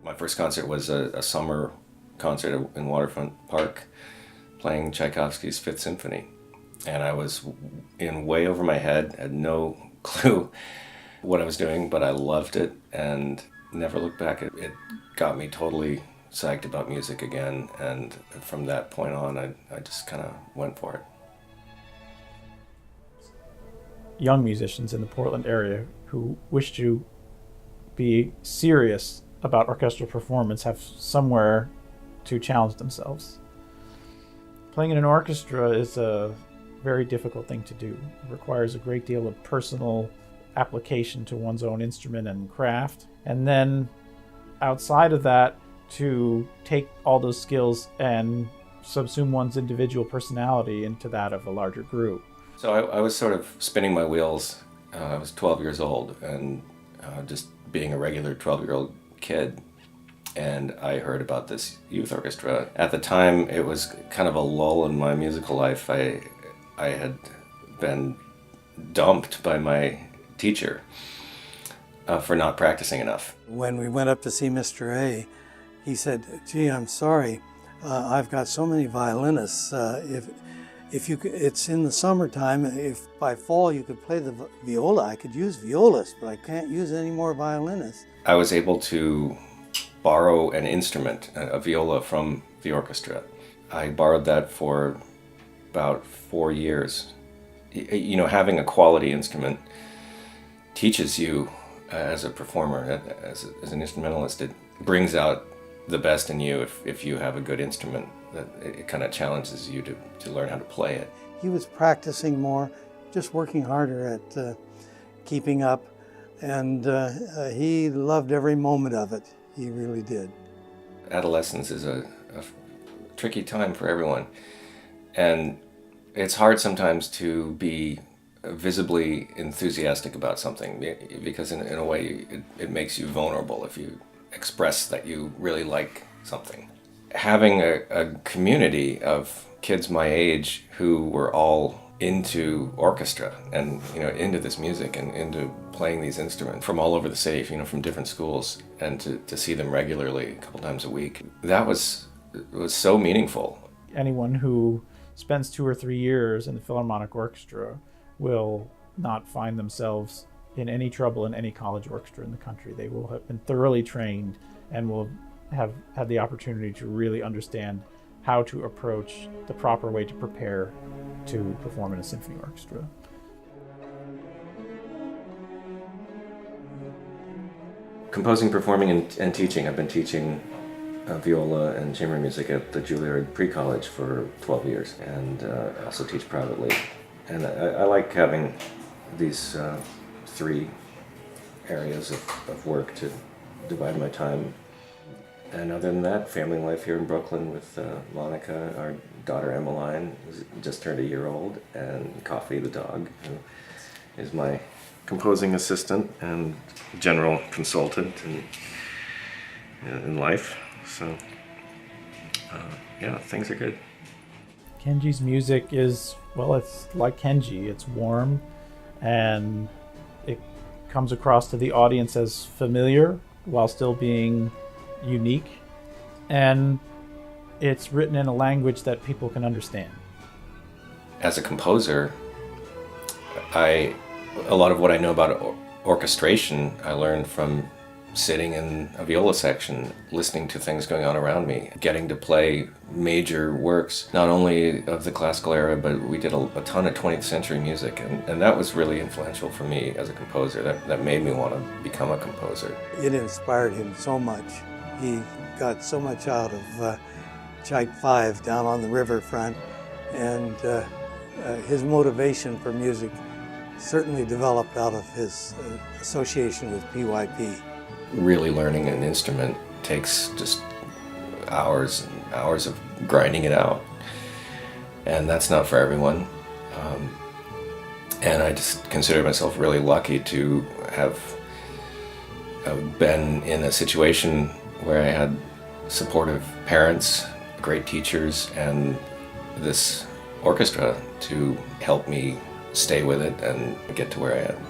My first concert was a summer concert in Waterfront Park playing Tchaikovsky's Fifth Symphony. And I was in way over my head, had no clue what I was doing, but I loved it and never looked back. It got me totally psyched about music again, and from that point on, I just kind of went for it. Young musicians in the Portland area who wish to be serious about orchestral performance have somewhere to challenge themselves. Playing in an orchestra is a very difficult thing to do. It requires a great deal of personal application to one's own instrument and craft. And then outside of that, to take all those skills and subsume one's individual personality into that of a larger group. So I was sort of spinning my wheels. I was 12 years old and just being a regular 12-year-old kid. And I heard about this youth orchestra. At the time, it was kind of a lull in my musical life. I had been dumped by my teacher for not practicing enough. When we went up to see Mr. A, he said, "Gee, I'm sorry, I've got so many violinists. If you could, it's in the summertime. If by fall you could play the viola, I could use violists, but I can't use any more violinists." I was able to borrow an instrument, a viola, from the orchestra. I borrowed that for about 4 years. You know, having a quality instrument teaches you as a performer, as an instrumentalist. It brings out the best in you if you have a good instrument. It kind of challenges you to learn how to play it. He was practicing more, just working harder at keeping up, and he loved every moment of it. He really did. Adolescence is a tricky time for everyone, and it's hard sometimes to be visibly enthusiastic about something, because in a way it makes you vulnerable if you express that you really like something. Having a community of kids my age who were all into orchestra and, you know, into this music and into playing these instruments from all over the city, you know, from different schools, and to see them regularly a couple times a week, that was so meaningful. Anyone who spends 2 or 3 years in the Philharmonic Orchestra will not find themselves in any trouble in any college orchestra in the country. They will have been thoroughly trained and will have had the opportunity to really understand how to approach the proper way to prepare to perform in a symphony orchestra. Composing, performing, and teaching. I've been teaching viola and chamber music at the Juilliard Pre-College for 12 years, and also teach privately. And I like having these 3 areas of work to divide my time. And other than that, family life here in Brooklyn with Monica, our daughter Emmaline, who's just turned 1 year old, and Coffee the dog, who is my composing assistant and general consultant in life. So, yeah, things are good. Kenji's music is, well, it's like Kenji. It's warm, and it comes across to the audience as familiar while still being unique, and it's written in a language that people can understand. As a composer, a lot of what I know about orchestration I learned from sitting in a viola section, listening to things going on around me, getting to play major works, not only of the classical era, but we did a ton of 20th century music, and that was really influential for me as a composer. That made me want to become a composer. It inspired him so much. He got so much out of Chike 5 down on the riverfront, and his motivation for music certainly developed out of his association with PYP. Really learning an instrument takes just hours and hours of grinding it out, and that's not for everyone. And I just consider myself really lucky to have been in a situation where I had supportive parents, great teachers, and this orchestra to help me stay with it and get to where I am.